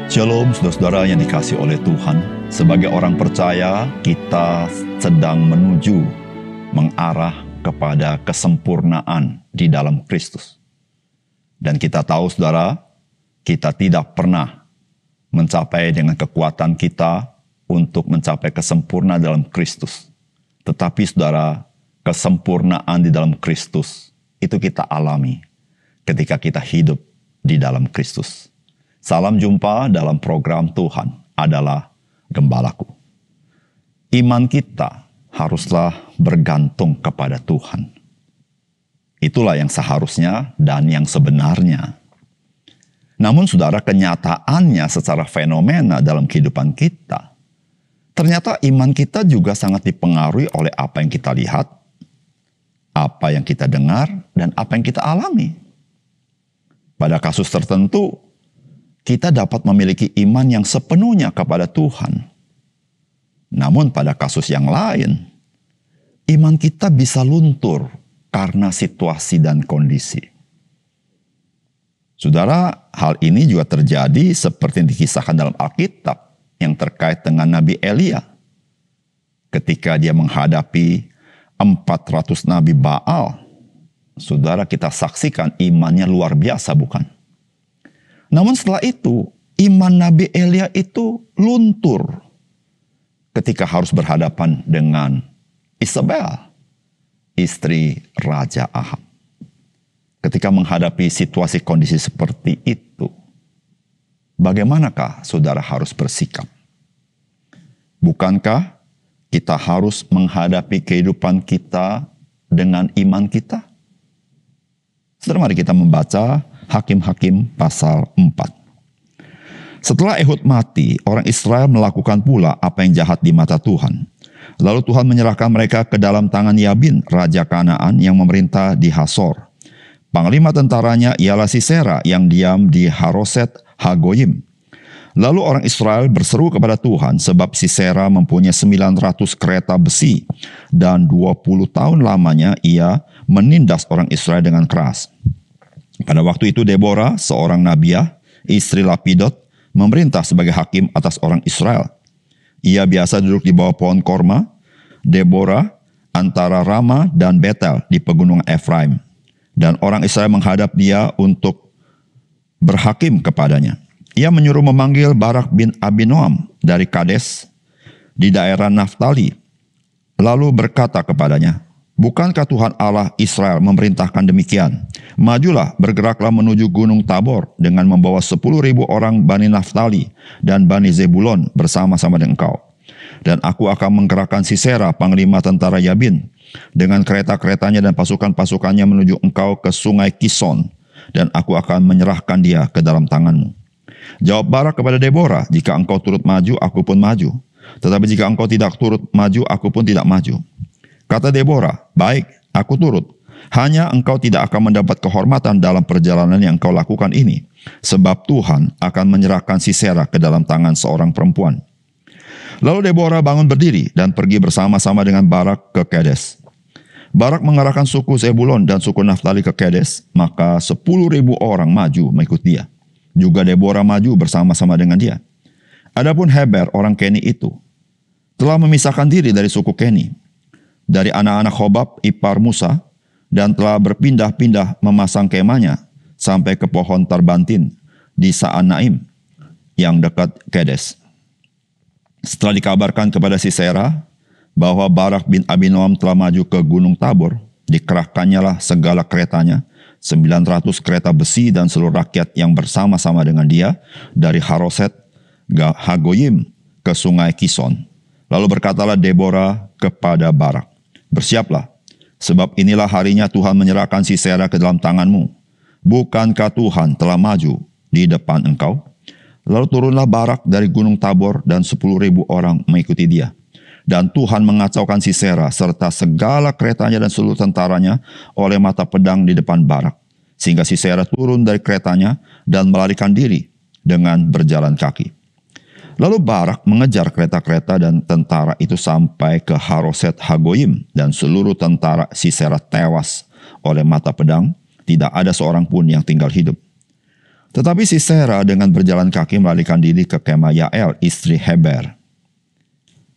Shalom saudara-saudara yang dikasihi oleh Tuhan. Sebagai orang percaya, kita sedang menuju mengarah kepada kesempurnaan di dalam Kristus. Dan kita tahu saudara, kita tidak pernah mencapai dengan kekuatan kita untuk mencapai kesempurnaan dalam Kristus. Tetapi saudara, kesempurnaan di dalam Kristus itu kita alami ketika kita hidup di dalam Kristus. Salam jumpa dalam program Tuhan adalah Gembalaku. Iman kita haruslah bergantung kepada Tuhan. Itulah yang seharusnya dan yang sebenarnya. Namun saudara, kenyataannya secara fenomena dalam kehidupan kita, ternyata iman kita juga sangat dipengaruhi oleh apa yang kita lihat, apa yang kita dengar, dan apa yang kita alami. Pada kasus tertentu, kita dapat memiliki iman yang sepenuhnya kepada Tuhan. Namun pada kasus yang lain, iman kita bisa luntur karena situasi dan kondisi. Saudara, hal ini juga terjadi seperti yang dikisahkan dalam Alkitab yang terkait dengan Nabi Elia. Ketika dia menghadapi 400 Nabi Baal, saudara, kita saksikan imannya luar biasa, bukan? Namun setelah itu, iman Nabi Elia itu luntur ketika harus berhadapan dengan Isabel, istri Raja Ahab. Ketika menghadapi situasi kondisi seperti itu, bagaimanakah saudara harus bersikap? Bukankah kita harus menghadapi kehidupan kita dengan iman kita? Saudara, mari kita membaca Hakim-Hakim pasal 4. Setelah Ehud mati, orang Israel melakukan pula apa yang jahat di mata Tuhan. Lalu Tuhan menyerahkan mereka ke dalam tangan Yabin, Raja Kanaan yang memerintah di Hasor. Panglima tentaranya ialah Sisera yang diam di Haroset Hagoyim. Lalu orang Israel berseru kepada Tuhan sebab Sisera mempunyai 900 kereta besi dan 20 tahun lamanya ia menindas orang Israel dengan keras. Pada waktu itu Deborah, seorang nabiah, istri Lapidot, memerintah sebagai hakim atas orang Israel. Ia biasa duduk di bawah pohon korma, Deborah, antara Rama dan Betel di pegunungan Efraim. Dan orang Israel menghadap dia untuk berhakim kepadanya. Ia menyuruh memanggil Barak bin Abinoam dari Kades di daerah Naftali. Lalu berkata kepadanya, "Bukankah Tuhan Allah Israel memerintahkan demikian? Majulah, bergeraklah menuju Gunung Tabor dengan membawa 10.000 orang Bani Naftali dan Bani Zebulon bersama-sama dengan engkau. Dan aku akan menggerakkan Sisera, panglima tentara Yabin, dengan kereta-keretanya dan pasukan-pasukannya menuju engkau ke sungai Kison, dan aku akan menyerahkan dia ke dalam tanganmu." Jawab Barak kepada Deborah, "Jika engkau turut maju, aku pun maju. Tetapi jika engkau tidak turut maju, aku pun tidak maju." Kata Deborah, "Baik, aku turut. Hanya engkau tidak akan mendapat kehormatan dalam perjalanan yang engkau lakukan ini, sebab Tuhan akan menyerahkan Sisera ke dalam tangan seorang perempuan." Lalu Deborah bangun berdiri dan pergi bersama-sama dengan Barak ke Kades. Barak mengarahkan suku Zebulon dan suku Naftali ke Kades, maka 10.000 orang maju mengikut dia. Juga Deborah maju bersama-sama dengan dia. Adapun Heber, orang Keni itu, telah memisahkan diri dari suku Keni, dari anak-anak Hobab, ipar Musa, dan telah berpindah-pindah memasang kemahnya sampai ke pohon Tarbantin di Sa'anaim yang dekat Kades. Setelah dikabarkan kepada Sisera bahwa Barak bin Abinoam telah maju ke Gunung Tabor, dikerahkannya lah segala keretanya, 900 kereta besi dan seluruh rakyat yang bersama-sama dengan dia dari Haroset Hagoyim ke sungai Kison. Lalu berkatalah Deborah kepada Barak, "Bersiaplah, sebab inilah harinya Tuhan menyerahkan Sisera ke dalam tanganmu. Bukankah Tuhan telah maju di depan engkau?" Lalu turunlah Barak dari Gunung Tabor dan 10.000 orang mengikuti dia. Dan Tuhan mengacaukan Sisera serta segala keretanya dan seluruh tentaranya oleh mata pedang di depan Barak. Sehingga Sisera turun dari keretanya dan melarikan diri dengan berjalan kaki. Lalu Barak mengejar kereta-kereta dan tentara itu sampai ke Haroset Hagoyim, dan seluruh tentara Sisera tewas oleh mata pedang, tidak ada seorang pun yang tinggal hidup. Tetapi Sisera dengan berjalan kaki melarikan diri ke kemah Yael, istri Heber,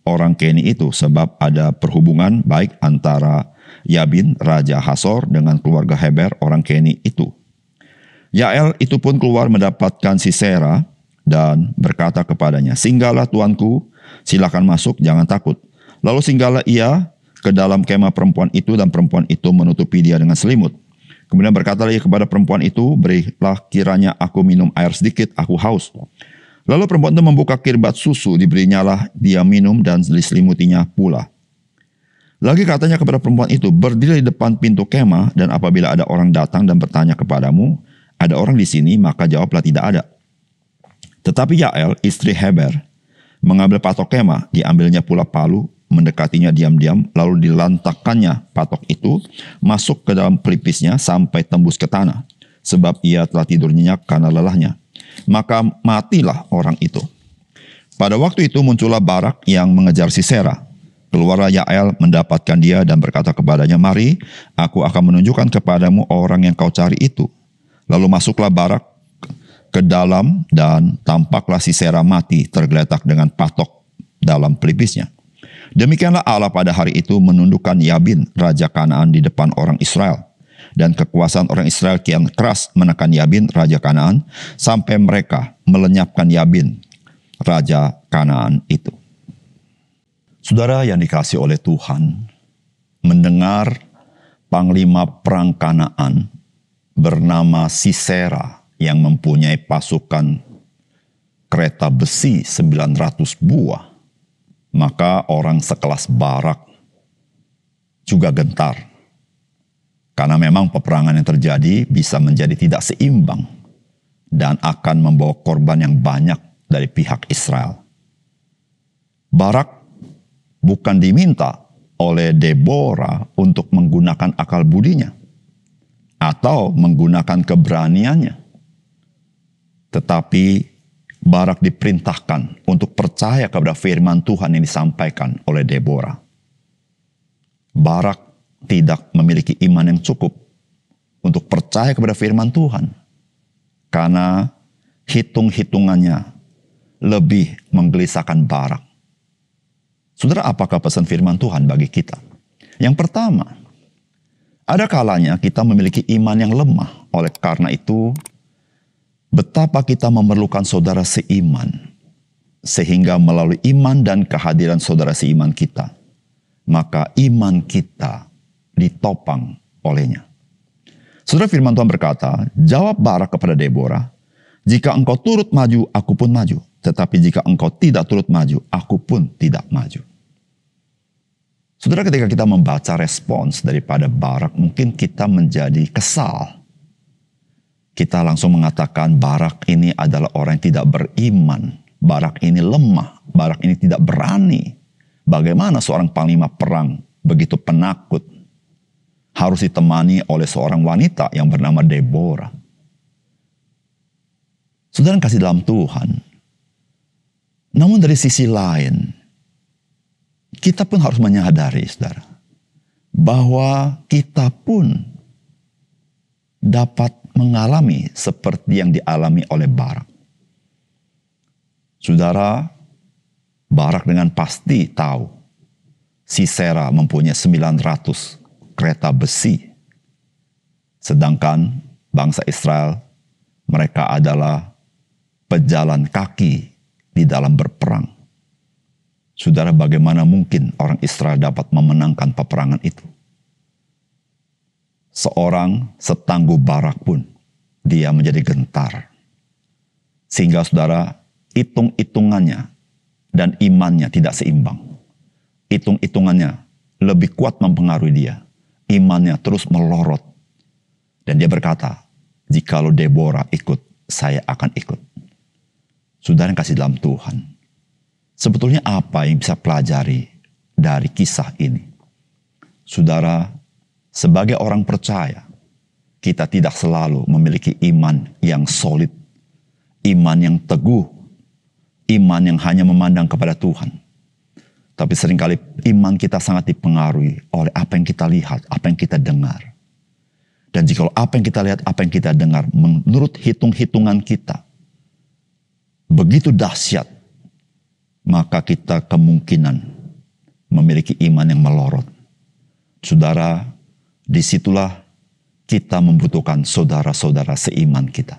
orang Keni itu, sebab ada perhubungan baik antara Yabin, Raja Hasor, dengan keluarga Heber, orang Keni itu. Yael itu pun keluar mendapatkan Sisera dan berkata kepadanya, "Singgahlah tuanku, silakan masuk, jangan takut." Lalu singgahlah ia ke dalam kemah perempuan itu, dan perempuan itu menutupi dia dengan selimut. Kemudian berkata lagi kepada perempuan itu, "Berilah kiranya aku minum air sedikit, aku haus." Lalu perempuan itu membuka kirbat susu, diberinyalah dia minum dan diselimutinya pula. Lagi katanya kepada perempuan itu, "Berdiri di depan pintu kemah, dan apabila ada orang datang dan bertanya kepadamu, 'Ada orang di sini?' maka jawablah, 'Tidak ada.'" Tetapi Yael, istri Heber, mengambil patok kemah, diambilnya pula palu, mendekatinya diam-diam, lalu dilantakkannya patok itu masuk ke dalam pelipisnya sampai tembus ke tanah, sebab ia telah tidur nyenyak karena lelahnya. Maka matilah orang itu. Pada waktu itu muncullah Barak yang mengejar Sisera. Keluarlah Yael mendapatkan dia dan berkata kepadanya, "Mari, aku akan menunjukkan kepadamu orang yang kau cari itu." Lalu masuklah Barak ke dalam, dan tampaklah Sisera mati tergeletak dengan patok dalam pelipisnya. Demikianlah Allah pada hari itu menundukkan Yabin, raja Kanaan, di depan orang Israel. Dan kekuasaan orang Israel kian keras menekan Yabin, raja Kanaan, sampai mereka melenyapkan Yabin, raja Kanaan itu. Saudara yang dikasihi oleh Tuhan, mendengar panglima perang Kanaan bernama Sisera yang mempunyai pasukan kereta besi 900 buah, maka orang sekelas Barak juga gentar. Karena memang peperangan yang terjadi bisa menjadi tidak seimbang dan akan membawa korban yang banyak dari pihak Israel. Barak bukan diminta oleh Deborah untuk menggunakan akal budinya atau menggunakan keberaniannya. Tetapi Barak diperintahkan untuk percaya kepada firman Tuhan yang disampaikan oleh Deborah. Barak tidak memiliki iman yang cukup untuk percaya kepada firman Tuhan, karena hitung-hitungannya lebih menggelisahkan Barak. Saudara, apakah pesan firman Tuhan bagi kita? Yang pertama, ada kalanya kita memiliki iman yang lemah. Oleh karena itu, betapa kita memerlukan saudara seiman, sehingga melalui iman dan kehadiran saudara seiman kita, maka iman kita ditopang olehnya. Saudara, firman Tuhan berkata, "Jawab Barak kepada Deborah, 'Jika engkau turut maju, aku pun maju. Tetapi jika engkau tidak turut maju, aku pun tidak maju.'" Saudara, ketika kita membaca respons daripada Barak, mungkin kita menjadi kesal. Kita langsung mengatakan Barak ini adalah orang yang tidak beriman. Barak ini lemah. Barak ini tidak berani. Bagaimana seorang panglima perang begitu penakut harus ditemani oleh seorang wanita yang bernama Deborah? Saudara yang kasih dalam Tuhan. Namun dari sisi lain, kita pun harus menyadari, saudara, bahwa kita pun dapat mengalami seperti yang dialami oleh Barak. Saudara, Barak dengan pasti tahu Sisera mempunyai 900 kereta besi. Sedangkan bangsa Israel, mereka adalah pejalan kaki di dalam berperang. Saudara, bagaimana mungkin orang Israel dapat memenangkan peperangan itu? Seorang setangguh Barak pun dia menjadi gentar. Sehingga saudara, hitung-hitungannya dan imannya tidak seimbang. Hitung-hitungannya lebih kuat mempengaruhi dia. Imannya terus melorot. Dan dia berkata, "Jikalau Deborah ikut, saya akan ikut." Saudara yang kasih dalam Tuhan, sebetulnya apa yang bisa pelajari dari kisah ini? Saudara, sebagai orang percaya, kita tidak selalu memiliki iman yang solid, iman yang teguh, iman yang hanya memandang kepada Tuhan. Tapi seringkali iman kita sangat dipengaruhi oleh apa yang kita lihat, apa yang kita dengar. Dan jika apa yang kita lihat, apa yang kita dengar, menurut hitung-hitungan kita, begitu dahsyat, maka kita kemungkinan memiliki iman yang melorot. Saudara, disitulah kita membutuhkan saudara-saudara seiman kita.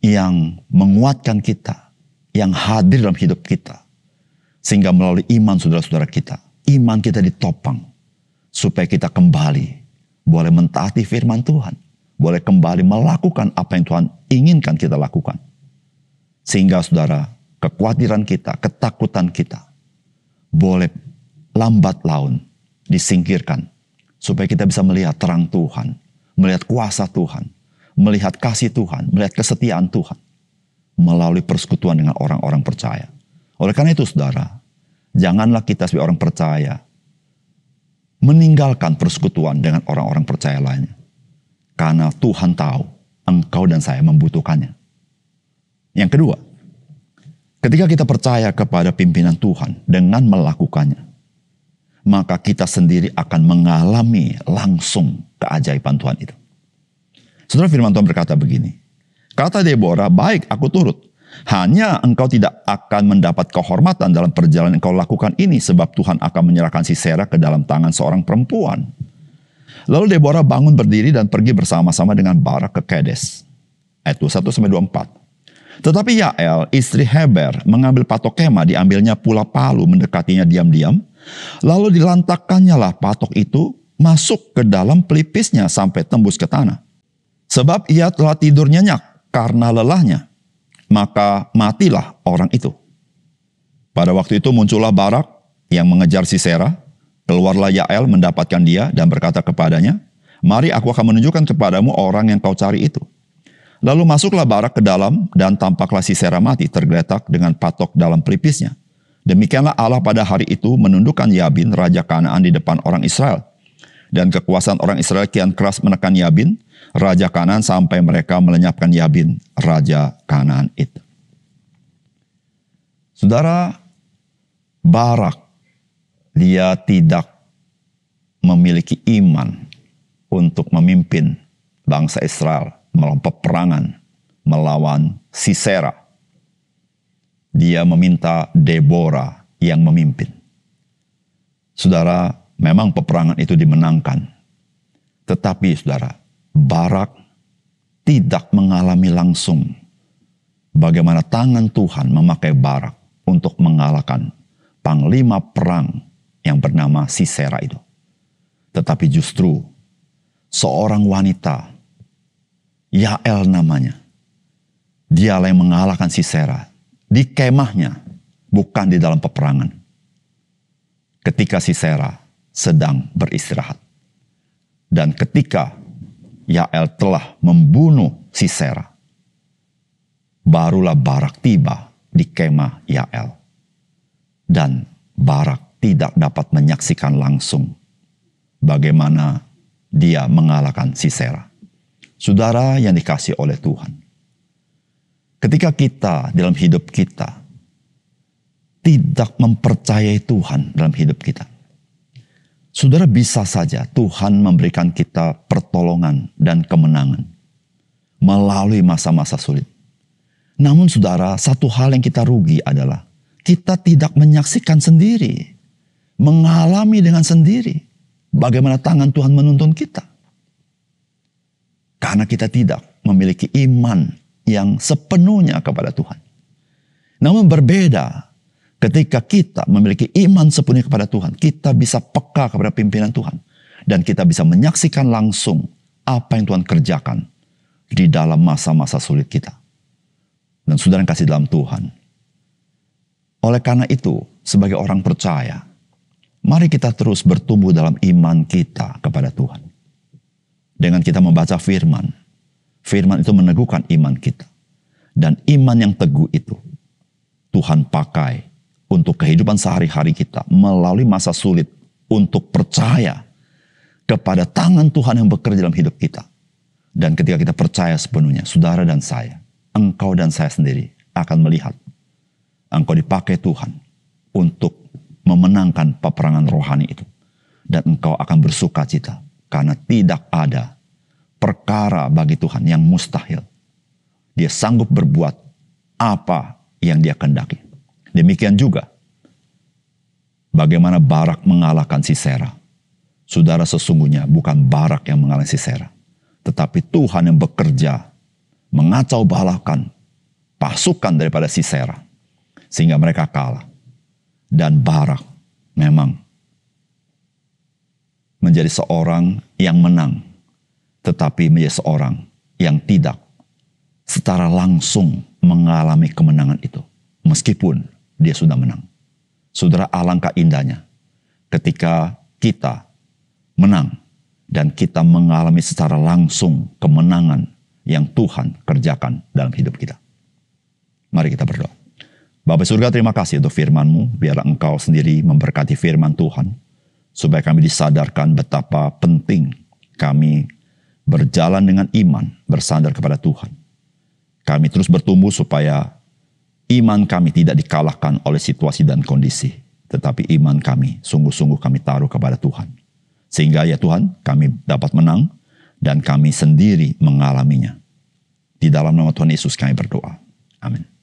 Yang menguatkan kita, yang hadir dalam hidup kita. Sehingga melalui iman saudara-saudara kita, iman kita ditopang. Supaya kita kembali boleh mentaati firman Tuhan. Boleh kembali melakukan apa yang Tuhan inginkan kita lakukan. Sehingga saudara, kekhawatiran kita, ketakutan kita, boleh lambat laun disingkirkan. Supaya kita bisa melihat terang Tuhan, melihat kuasa Tuhan, melihat kasih Tuhan, melihat kesetiaan Tuhan. Melalui persekutuan dengan orang-orang percaya. Oleh karena itu saudara, janganlah kita sebagai orang percaya meninggalkan persekutuan dengan orang-orang percaya lainnya. Karena Tuhan tahu engkau dan saya membutuhkannya. Yang kedua, ketika kita percaya kepada pimpinan Tuhan dengan melakukannya, maka kita sendiri akan mengalami langsung keajaiban Tuhan itu. Saudara, firman Tuhan berkata begini, kata Deborah, baik aku turut. Hanya engkau tidak akan mendapat kehormatan dalam perjalanan engkau lakukan ini, sebab Tuhan akan menyerahkan Sisera ke dalam tangan seorang perempuan. Lalu Deborah bangun berdiri dan pergi bersama-sama dengan Barak ke Kades. Ayat 21-24. Tetapi Yael, istri Heber, mengambil patok kemah, diambilnya pula palu, mendekatinya diam-diam. Lalu dilantakkannya lah patok itu masuk ke dalam pelipisnya sampai tembus ke tanah. Sebab ia telah tidur nyenyak karena lelahnya. Maka matilah orang itu. Pada waktu itu muncullah Barak yang mengejar Sisera. Keluarlah Yael mendapatkan dia dan berkata kepadanya, mari aku akan menunjukkan kepadamu orang yang kau cari itu. Lalu masuklah Barak ke dalam dan tampaklah Sisera mati tergeletak dengan patok dalam pelipisnya. Demikianlah Allah pada hari itu menundukkan Yabin, raja Kanaan di depan orang Israel. Dan kekuasaan orang Israel kian keras menekan Yabin, raja Kanaan, sampai mereka melenyapkan Yabin, raja Kanaan itu. Saudara, Barak, dia tidak memiliki iman untuk memimpin bangsa Israel melawan peperangan, melawan Sisera. Dia meminta Deborah yang memimpin. Saudara, memang peperangan itu dimenangkan. Tetapi saudara, Barak tidak mengalami langsung bagaimana tangan Tuhan memakai Barak untuk mengalahkan panglima perang yang bernama Sisera itu. Tetapi justru seorang wanita, Yael namanya, dialah yang mengalahkan Sisera di kemahnya, bukan di dalam peperangan. Ketika Sisera sedang beristirahat. Dan ketika Yael telah membunuh Sisera, barulah Barak tiba di kemah Yael. Dan Barak tidak dapat menyaksikan langsung bagaimana dia mengalahkan Sisera. Saudara yang dikasihi oleh Tuhan, ketika kita dalam hidup kita tidak mempercayai Tuhan dalam hidup kita, saudara, bisa saja Tuhan memberikan kita pertolongan dan kemenangan melalui masa-masa sulit. Namun saudara, satu hal yang kita rugi adalah kita tidak menyaksikan sendiri, mengalami dengan sendiri bagaimana tangan Tuhan menuntun kita. Karena kita tidak memiliki iman yang sepenuhnya kepada Tuhan. Namun berbeda ketika kita memiliki iman sepenuhnya kepada Tuhan, kita bisa peka kepada pimpinan Tuhan. Dan kita bisa menyaksikan langsung apa yang Tuhan kerjakan di dalam masa-masa sulit kita. Dan saudara yang kasih dalam Tuhan, oleh karena itu, sebagai orang percaya, mari kita terus bertumbuh dalam iman kita kepada Tuhan. Dengan kita membaca firman, firman itu meneguhkan iman kita. Dan iman yang teguh itu, Tuhan pakai untuk kehidupan sehari-hari kita melalui masa sulit untuk percaya kepada tangan Tuhan yang bekerja dalam hidup kita. Dan ketika kita percaya sepenuhnya, saudara dan saya, engkau dan saya sendiri akan melihat engkau dipakai Tuhan untuk memenangkan peperangan rohani itu. Dan engkau akan bersuka cita karena tidak ada perkara bagi Tuhan yang mustahil. Dia sanggup berbuat apa yang dia kehendaki. Demikian juga bagaimana Barak mengalahkan Sisera. Saudara, sesungguhnya bukan Barak yang mengalahkan Sisera, tetapi Tuhan yang bekerja mengacau balakan pasukan daripada Sisera sehingga mereka kalah. Dan Barak memang menjadi seorang yang menang, tetapi menjadi seorang yang tidak secara langsung mengalami kemenangan itu, meskipun dia sudah menang. Saudara, alangkah indahnya ketika kita menang dan kita mengalami secara langsung kemenangan yang Tuhan kerjakan dalam hidup kita. Mari kita berdoa. Bapa surga, terima kasih untuk firman-Mu. Biarlah Engkau sendiri memberkati firman Tuhan, supaya kami disadarkan betapa penting kami berjalan dengan iman, bersandar kepada Tuhan. Kami terus bertumbuh supaya iman kami tidak dikalahkan oleh situasi dan kondisi, tetapi iman kami sungguh-sungguh kami taruh kepada Tuhan. Sehingga ya Tuhan, kami dapat menang dan kami sendiri mengalaminya. Di dalam nama Tuhan Yesus kami berdoa. Amin.